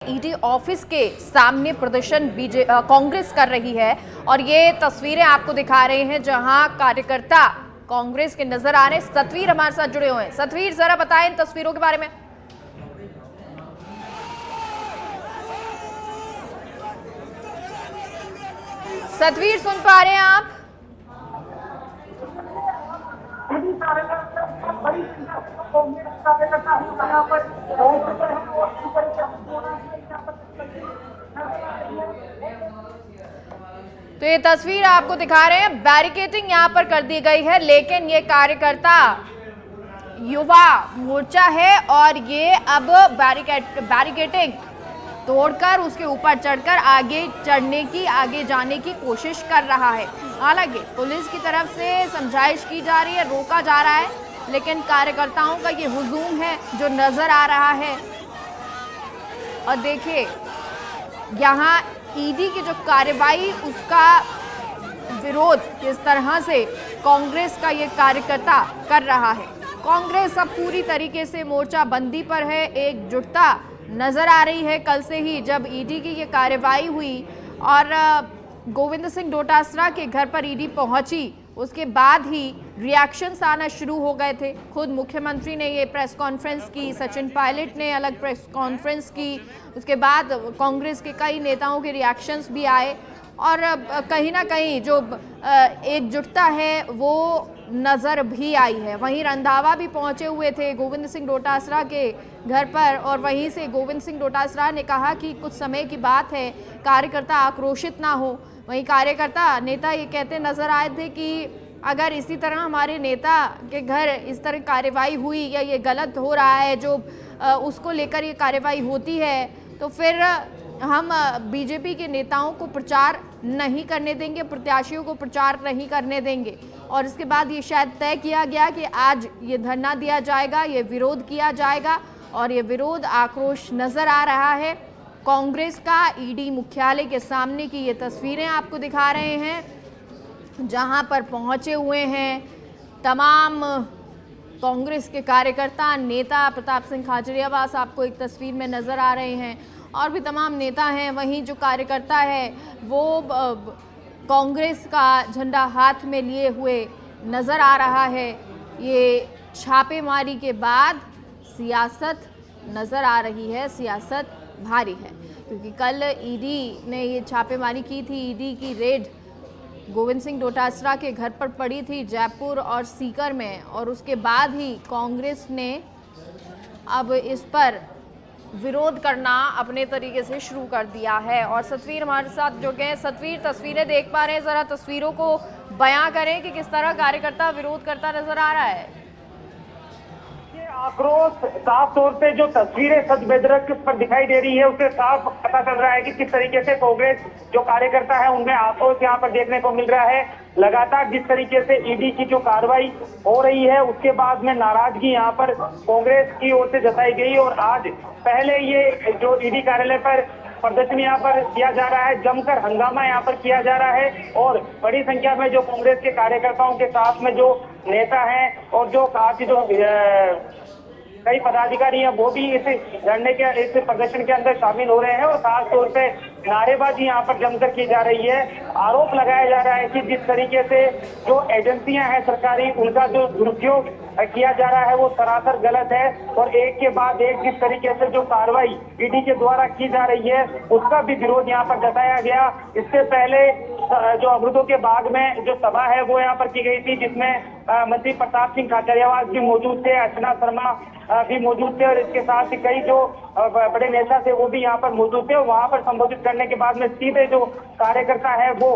ED office के सामने प्रदर्शन कांग्रेस कर रही है और ये तस्वीरें आपको दिखा रहे हैं जहां कार्यकर्ता कांग्रेस के नजर आ रहे हैं। सतवीर हमारे साथ जुड़े हुए हैं। सतवीर, जरा बताएं इन तस्वीरों के बारे में। सतवीर, सुन पा रहे हैं आप? तो ये तस्वीर आपको दिखा रहे हैं। बैरिकेडिंग यहां पर कर दी गई है, लेकिन ये कार्यकर्ता युवा मोर्चा है और ये अब बैरिकेडिंग तोड़कर उसके ऊपर चढ़कर आगे जाने की कोशिश कर रहा है। हालांकि पुलिस की तरफ से समझाइश की जा रही है, रोका जा रहा है, लेकिन कार्यकर्ताओं का ये हुजूम है जो नजर आ रहा है। और देखिए यहाँ ईडी की जो कार्रवाई, उसका विरोध किस तरह से कांग्रेस का ये कार्यकर्ता कर रहा है। कांग्रेस अब पूरी तरीके से मोर्चा बंदी पर है, एकजुटता नजर आ रही है। कल से ही जब ईडी की ये कार्रवाई हुई और गोविंद सिंह डोटासरा के घर पर ईडी पहुंची, उसके बाद ही रिएक्शंस आना शुरू हो गए थे। खुद मुख्यमंत्री ने ये प्रेस कॉन्फ्रेंस की, सचिन पायलट ने अलग प्रेस कॉन्फ्रेंस की, उसके बाद कांग्रेस के कई नेताओं के रिएक्शंस भी आए और कहीं ना कहीं जो एकजुटता है वो नज़र भी आई है। वहीं रंधावा भी पहुंचे हुए थे गोविंद सिंह डोटासरा के घर पर और वहीं से गोविंद सिंह डोटासरा ने कहा कि कुछ समय की बात है, कार्यकर्ता आक्रोशित ना हो। वहीं कार्यकर्ता नेता ये कहते नजर आए थे कि अगर इसी तरह हमारे नेता के घर इस तरह कार्रवाई हुई या ये गलत हो रहा है जो उसको लेकर ये कार्रवाई होती है, तो फिर हम बीजेपी के नेताओं को प्रचार नहीं करने देंगे, प्रत्याशियों को प्रचार नहीं करने देंगे। और इसके बाद ये शायद तय किया गया कि आज ये धरना दिया जाएगा, ये विरोध किया जाएगा और ये विरोध आक्रोश नज़र आ रहा है। कांग्रेस का ईडी मुख्यालय के सामने की ये तस्वीरें आपको दिखा रहे हैं जहां पर पहुंचे हुए हैं तमाम कांग्रेस के कार्यकर्ता, नेता। प्रताप सिंह खाचरियावास आपको एक तस्वीर में नज़र आ रहे हैं और भी तमाम नेता हैं। वहीं जो कार्यकर्ता है वो कांग्रेस का झंडा हाथ में लिए हुए नज़र आ रहा है। ये छापेमारी के बाद सियासत नज़र आ रही है, सियासत भारी है, क्योंकि कल ईडी ने ये छापेमारी की थी। ईडी की रेड गोविंद सिंह डोटासरा के घर पर पड़ी थी जयपुर और सीकर में, और उसके बाद ही कांग्रेस ने अब इस पर विरोध करना अपने तरीके से शुरू कर दिया है। और सतवीर हमारे साथ जुड़ गए। सतवीर, तस्वीरें देख पा रहे हैं, ज़रा तस्वीरों को बयां करें कि किस तरह कार्यकर्ता विरोध करता नजर आ रहा है। आक्रोश साफ तौर पे जो तस्वीरें सच बेदरक पर दिखाई दे रही है उससे साफ पता चल रहा है कि किस तरीके से कांग्रेस जो कार्यकर्ता है उनमें आक्रोश यहाँ पर देखने को मिल रहा है। लगातार जिस तरीके से ईडी की जो कार्रवाई हो रही है उसके बाद में नाराजगी यहाँ पर कांग्रेस की ओर से जताई गई और आज पहले ये जो ईडी कार्यालय पर प्रदर्शन यहाँ पर किया जा रहा है, जमकर हंगामा यहाँ पर किया जा रहा है और बड़ी संख्या में जो कांग्रेस के कार्यकर्ताओं के साथ में जो नेता हैं और जो काफी जो कई पदाधिकारी हैं वो भी इस धरने के इस प्रदर्शन के अंदर शामिल हो रहे हैं और खास तौर पे नारेबाजी यहाँ पर जमकर की जा रही है। आरोप लगाया जा रहा है कि जिस तरीके से जो एजेंसियां हैं सरकारी, उनका जो दुरुपयोग किया जा रहा है वो सरासर गलत है और एक के बाद एक जिस तरीके से जो कार्रवाई ईडी के द्वारा की जा रही है उसका भी विरोध यहाँ पर जताया गया। इससे पहले जो अमृतों के बाग में जो सभा है वो यहाँ पर की गई थी, जिसमें मंत्री प्रताप सिंह खाचरियावास भी मौजूद थे, अर्चना शर्मा भी मौजूद थे और इसके साथ ही कई जो बड़े नेता थे वो भी यहाँ पर मौजूद थे। वहां पर संबोधित करने के बाद में सीधे जो कार्यकर्ता है वो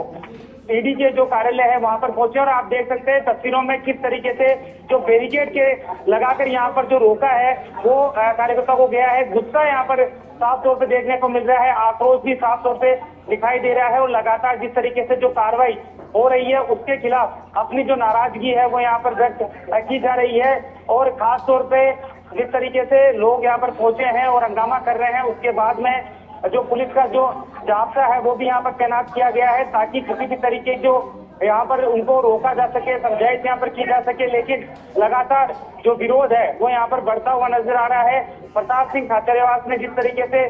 ईडी के जो कार्यालय है वहां पर पहुंचे और आप देख सकते हैं तस्वीरों में किस तरीके से जो बैरिकेड के लगाकर यहाँ पर जो रोका है वो कार्यकर्ता को गया है। गुस्सा यहाँ पर साफ तौर पे देखने को मिल रहा है, आक्रोश भी साफ तौर पे दिखाई दे रहा है और लगातार जिस तरीके से जो कार्रवाई हो रही है उसके खिलाफ अपनी जो नाराजगी है वो यहाँ पर व्यक्त की जा रही है। और खास तौर पे जिस तरीके से लोग यहाँ पर पहुंचे हैं और हंगामा कर रहे हैं, उसके बाद में जो पुलिस का जो जाब्ता है वो भी यहाँ पर तैनात किया गया है ताकि किसी भी तरीके जो यहाँ पर उनको रोका जा सके, समझाइश यहाँ पर की जा सके, लेकिन लगातार जो विरोध है वो यहाँ पर बढ़ता हुआ नजर आ रहा है। प्रताप सिंह खाचरियावास ने जिस तरीके से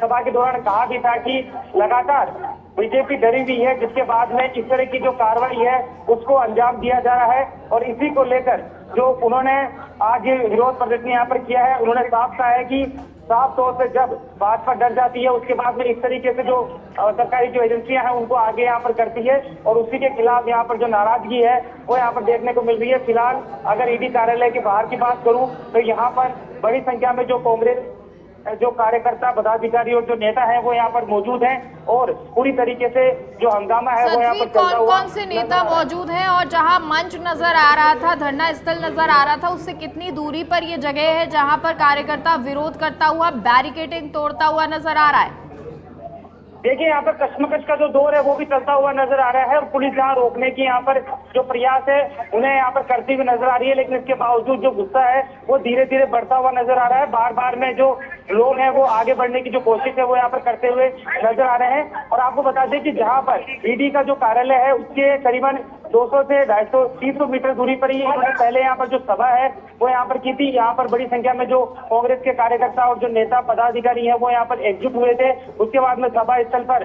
सभा के दौरान कहा भी था कि लगातार बीजेपी डरी हुई है, जिसके बाद में इस तरह की जो कार्रवाई है उसको अंजाम दिया जा रहा है। और इसी को लेकर जो उन्होंने आज विरोध प्रदर्शन यहाँ पर किया है, उन्होंने साफ कहा है कि साफ तौर से जब भाजपा डर जाती है उसके बाद में इस तरीके से जो सरकारी जो एजेंसियां हैं उनको आगे यहाँ पर करती है, और उसी के खिलाफ यहाँ पर जो नाराजगी है वो यहाँ पर देखने को मिल रही है। फिलहाल अगर ईडी कार्यालय के बाहर की बात करूं तो यहाँ पर बड़ी संख्या में जो कांग्रेस जो कार्यकर्ता, पदाधिकारी और जो नेता हैं वो यहाँ पर मौजूद हैं, और पूरी तरीके से जो हंगामा है वो यहाँ पर चलता हुआ। कौन से नेता मौजूद हैं और जहां मंच नजर आ रहा था, धरना स्थल नजर आ रहा था, उससे कितनी दूरी पर ये जगह है जहां पर कार्यकर्ता विरोध करता हुआ, बैरिकेडिंग तोड़ता हुआ नजर आ रहा है? देखिए, यहाँ पर कश्मकश का जो दौर है वो भी चलता हुआ नजर आ रहा है, और पुलिस यहाँ रोकने की यहाँ पर जो प्रयास है उन्हें यहाँ पर करती हुई नजर आ रही है, लेकिन इसके बावजूद जो गुस्सा है वो धीरे धीरे बढ़ता हुआ नजर आ रहा है। बार बार में जो लोग हैं वो आगे बढ़ने की जो कोशिश है वो यहाँ पर करते हुए नजर आ रहे हैं। और आपको बता दें कि जहाँ पर ईडी का जो कार्यालय है उसके करीबन 200 से 250 300 मीटर दूरी पर ही इन्होंने पहले यहाँ पर जो सभा है वो यहाँ पर की थी। यहाँ पर बड़ी संख्या में जो कांग्रेस के कार्यकर्ता और जो नेता पदाधिकारी हैं वो यहाँ पर एकजुट हुए थे। उसके बाद में सभा स्थल पर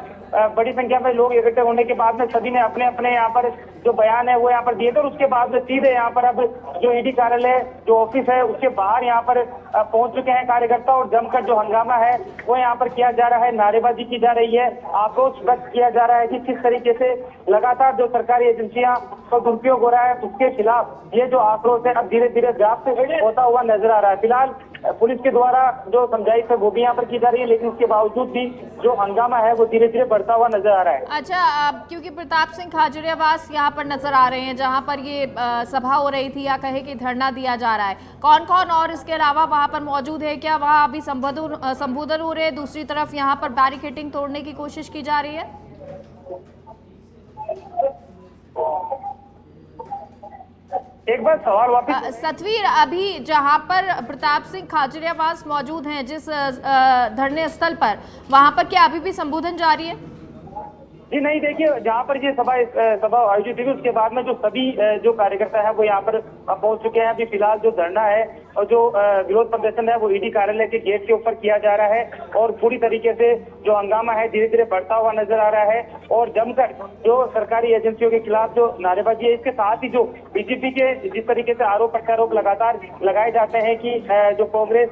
बड़ी संख्या में लोग इकट्ठे होने के बाद में सभी ने अपने अपने यहाँ पर जो बयान है वो यहाँ पर दिए थे, और उसके बाद में सीधे यहाँ पर अब जो ईडी कार्यालय जो ऑफिस है उसके बाहर यहाँ पर पहुंच चुके हैं कार्यकर्ता, और जमकर जो हंगामा है वो यहाँ पर किया जा रहा है, नारेबाजी की जा रही है, आक्रोश व्यक्त किया जा रहा है कि किस तरीके से लगातार जो सरकारी एजेंसियां का दुरुपयोग हो रहा है उसके खिलाफ ये जो आक्रोश है अब धीरे धीरे व्याप्त होता हुआ नजर आ रहा है। फिलहाल पुलिस के द्वारा जो समझाइश है वो भी यहाँ पर की जा रही है, लेकिन उसके बावजूद भी जो हंगामा है वो धीरे धीरे बढ़ता हुआ नजर आ रहा है। अच्छा, क्योंकि प्रताप सिंह खाचरियावास यहाँ पर नजर आ रहे हैं जहाँ पर ये सभा हो रही थी या कहे कि धरना दिया जा रहा है, कौन कौन और इसके अलावा वहाँ पर मौजूद है? क्या वहाँ अभी संबोधन हो रहे हैं? दूसरी तरफ यहाँ पर बैरिकेडिंग तोड़ने की कोशिश की जा रही है? एक बार सवाल वापस। सतवीर, अभी जहां पर प्रताप सिंह खाचरियावास मौजूद हैं जिस धरने स्थल पर, वहां पर क्या अभी भी संबोधन जारी है? जी नहीं, देखिए जहाँ पर ये सभा आयोजित हुई उसके बाद में जो सभी जो कार्यकर्ता है वो यहाँ पर पहुंच चुके हैं। अभी फिलहाल जो धरना है और जो विरोध प्रदर्शन है वो ईडी कार्यालय के गेट के ऊपर किया जा रहा है, और पूरी तरीके से जो हंगामा है धीरे धीरे बढ़ता हुआ नजर आ रहा है, और जमकर जो सरकारी एजेंसियों के खिलाफ जो नारेबाजी है, इसके साथ ही जो बीजेपी के जिस तरीके से आरोप प्रत्यारोप लगातार लगाए जाते हैं कि जो कांग्रेस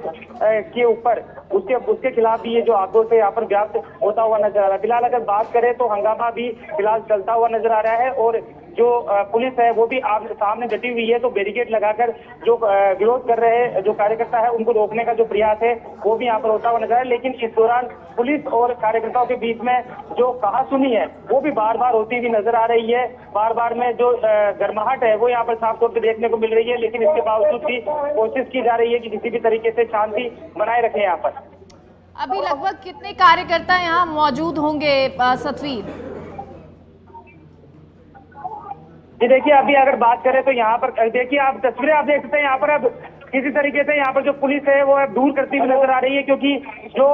के ऊपर उसके खिलाफ भी ये जो आक्रोश है यहाँ पर व्याप्त होता हुआ नजर आ रहा है। फिलहाल अगर बात करें तो हंगामा भी फिलहाल चलता हुआ नजर आ रहा है, और जो पुलिस है वो भी सामने डटी हुई है, तो बैरिकेड लगाकर जो विरोध कर रहे जो कार्यकर्ता है उनको रोकने का जो प्रयास है वो भी यहाँ पर होता हुआ नजर आ रहा है। लेकिन इस दौरान पुलिस और कार्यकर्ताओं के बीच में जो कहासुनी है वो भी बार बार होती हुई नजर आ रही है। बार बार में जो गर्माहट है वो यहाँ पर साफ तौर पर देखने को मिल रही है, लेकिन इसके बावजूद भी कोशिश की जा रही है कि किसी भी तरीके से शांति बनाए रखें। यहाँ पर अभी लगभग कितने कार्यकर्ता यहाँ मौजूद होंगे सतवीर? जी देखिए, अभी अगर बात करें तो यहाँ पर देखिए आप तस्वीरें आप देख सकते हैं। यहाँ पर अब किसी तरीके से यहाँ पर जो पुलिस है वो अब दूर करती हुई नजर आ रही है, क्योंकि जो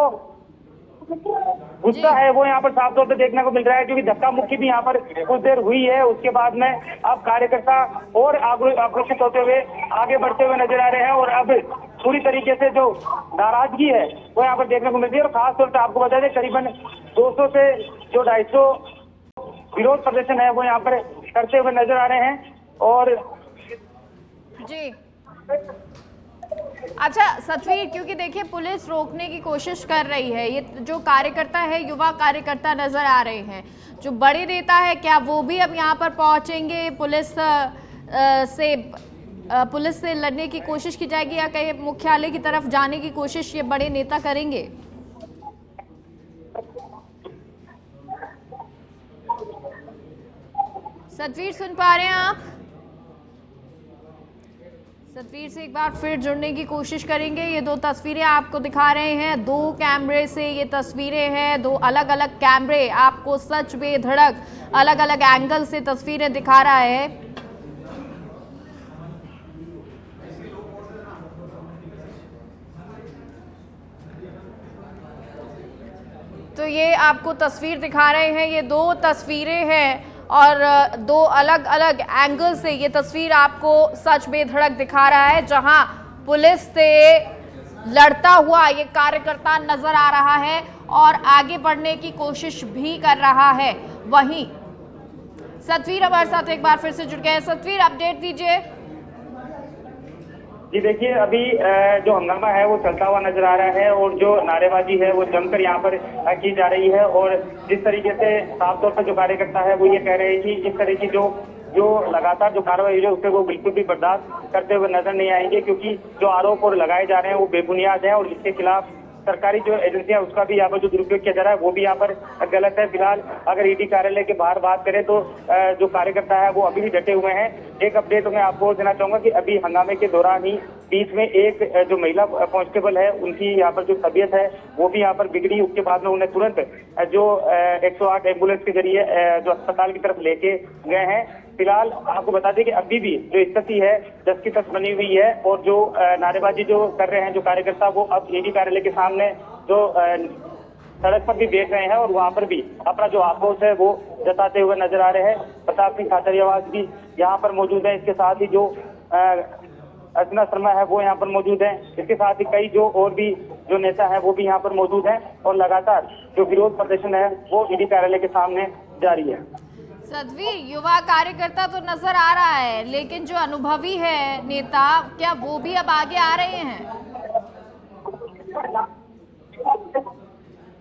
गुस्सा है वो यहाँ पर साफ तौर पर देखने को मिल रहा है, क्योंकि धक्का मुक्की भी यहाँ पर कुछ देर हुई है। उसके बाद में अब कार्यकर्ता और आक्रोशित होते हुए आगे बढ़ते हुए नजर आ रहे हैं, और अब पूरी तरीके से जो नाराजगी है वो यहाँ पर देखने को मिल रही है। और खासतौर पर आपको बता दें करीबन 200 से जो 250 विरोध प्रदर्शन है वो यहाँ पर करते हुए नजर आ रहे हैं। और जी अच्छा सतवीर, क्योंकि देखिए पुलिस रोकने की कोशिश कर रही है, ये जो कार्यकर्ता है युवा कार्यकर्ता नजर आ रहे हैं, जो बड़े नेता है क्या वो भी अब यहाँ पर पहुंचेंगे? पुलिस से लड़ने की कोशिश की जाएगी या कहीं मुख्यालय की तरफ जाने की कोशिश ये बड़े नेता करेंगे? सतवीर सुन पा रहे हैं आप? सतवीर से एक बार फिर जुड़ने की कोशिश करेंगे। ये दो तस्वीरें आपको दिखा रहे हैं, दो कैमरे से ये तस्वीरें हैं, दो अलग अलग कैमरे आपको सच बेधड़क अलग अलग एंगल से तस्वीरें दिखा रहा है। तो ये आपको तस्वीर दिखा रहे हैं, ये दो तस्वीरें हैं और दो अलग अलग एंगल से ये तस्वीर आपको सच बेधड़क दिखा रहा है, जहां पुलिस से लड़ता हुआ ये कार्यकर्ता नजर आ रहा है और आगे बढ़ने की कोशिश भी कर रहा है। वहीं सतवीर हमारे साथ एक बार फिर से जुड़ गए हैं। सतवीर, अपडेट दीजिए। जी देखिए, अभी जो हंगामा है वो चलता हुआ नजर आ रहा है और जो नारेबाजी है वो जमकर यहाँ पर की जा रही है। और जिस तरीके से साफ तौर पर जो कार्यकर्ता है वो ये कह रहे हैं कि इस तरह की जो लगातार जो कार्रवाई है उससे वो बिल्कुल भी बर्दाश्त करते हुए नजर नहीं आएंगे, क्योंकि जो आरोप और लगाए जा रहे हैं वो बेबुनियाद है और इसके खिलाफ सरकारी जो एजेंसियां उसका भी यहाँ पर जो दुरुपयोग किया जा रहा है वो भी यहाँ पर गलत है। फिलहाल अगर ईडी कार्यालय के बाहर बात करें तो जो कार्यकर्ता है वो अभी भी डटे हुए हैं। एक अपडेट मैं आपको देना चाहूंगा कि अभी हंगामे के दौरान ही बीच में एक जो महिला कांस्टेबल है उनकी यहाँ पर जो तबीयत है वो भी यहाँ पर बिगड़ी। उसके बाद में उन्हें तुरंत जो 108 एम्बुलेंस के जरिए जो अस्पताल की तरफ लेके गए हैं। फिलहाल आपको बता दें कि अभी भी जो स्थिति है 10 की 10 बनी हुई है और जो नारेबाजी जो कर रहे हैं जो कार्यकर्ता वो अब ईडी कार्यालय के सामने जो सड़क पर भी बैठ रहे हैं और वहां पर भी अपना जो आक्रोश है वो जताते हुए नजर आ रहे हैं। प्रताप सिंह खाचरियावास भी यहाँ पर मौजूद है। इसके साथ ही जो अर्चना शर्मा है वो यहाँ पर मौजूद है। इसके साथ ही कई जो और भी जो नेता है वो भी यहाँ पर मौजूद है और लगातार जो विरोध प्रदर्शन है वो ईडी कार्यालय के सामने जारी है। सतवीर, युवा कार्यकर्ता तो नजर आ रहा है, लेकिन जो अनुभवी है नेता, क्या वो भी अब आगे आ रहे हैं?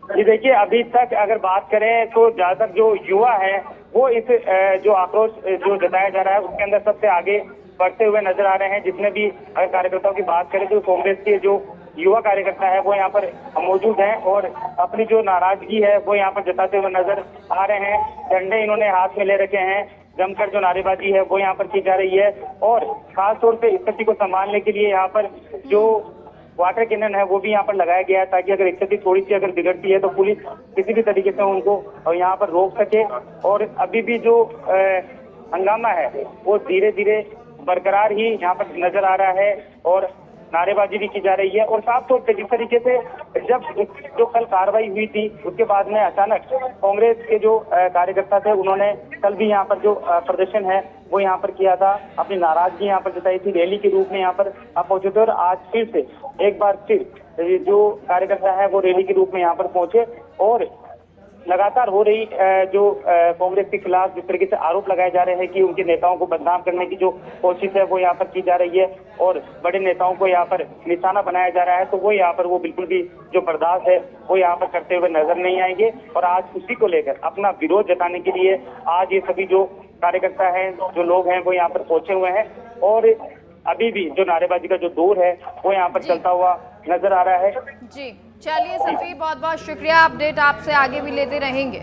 जी देखिए, अभी तक अगर बात करें तो ज्यादातर जो युवा है वो इस जो आक्रोश जो जताया जा रहा है उसके अंदर सबसे आगे बढ़ते हुए नजर आ रहे हैं। जितने भी अगर कार्यकर्ताओं की बात करें तो कांग्रेस के जो युवा कार्यकर्ता है वो यहाँ पर मौजूद हैं और अपनी जो नाराजगी है वो यहाँ पर जताते हुए नजर आ रहे हैं। झंडे इन्होंने हाथ में ले रखे हैं। जमकर जो नारेबाजी है वो यहाँ पर की जा रही है और खासतौर पे स्थिति को संभालने के लिए यहाँ पर जो वाटर कैनन है वो भी यहाँ पर लगाया गया है, ताकि अगर स्थिति थोड़ी सी अगर बिगड़ती है तो पुलिस किसी भी तरीके से उनको यहाँ पर रोक सके। और अभी भी जो हंगामा है वो धीरे धीरे बरकरार ही यहाँ पर नजर आ रहा है और नारेबाजी भी की जा रही है। और साफ तौर पे जिस तरीके से जब जो कल कार्रवाई हुई थी उसके बाद में अचानक कांग्रेस के जो कार्यकर्ता थे उन्होंने कल भी यहाँ पर जो प्रदर्शन है वो यहाँ पर किया था, अपनी नाराजगी यहाँ पर जताई थी, रैली के रूप में यहाँ पर पहुंचे थे। और आज फिर से एक बार फिर जो कार्यकर्ता है वो रैली के रूप में यहाँ पर पहुंचे और लगातार हो रही जो कांग्रेस के खिलाफ जिस तरीके से आरोप लगाए जा रहे हैं कि उनके नेताओं को बदनाम करने की जो कोशिश है वो यहाँ पर की जा रही है और बड़े नेताओं को यहाँ पर निशाना बनाया जा रहा है, तो वो यहाँ पर वो बिल्कुल भी जो बर्दाश्त है वो यहाँ पर करते हुए नजर नहीं आएंगे। और आज उसी को लेकर अपना विरोध जताने के लिए आज ये सभी जो कार्यकर्ता हैं जो लोग हैं वो यहाँ पर पहुंचे हुए हैं और अभी भी जो नारेबाजी का जो दौर है वो यहाँ पर चलता हुआ नजर आ रहा है। जी चलिए सफीर, बहुत बहुत शुक्रिया। अपडेट आपसे आगे भी लेते रहेंगे।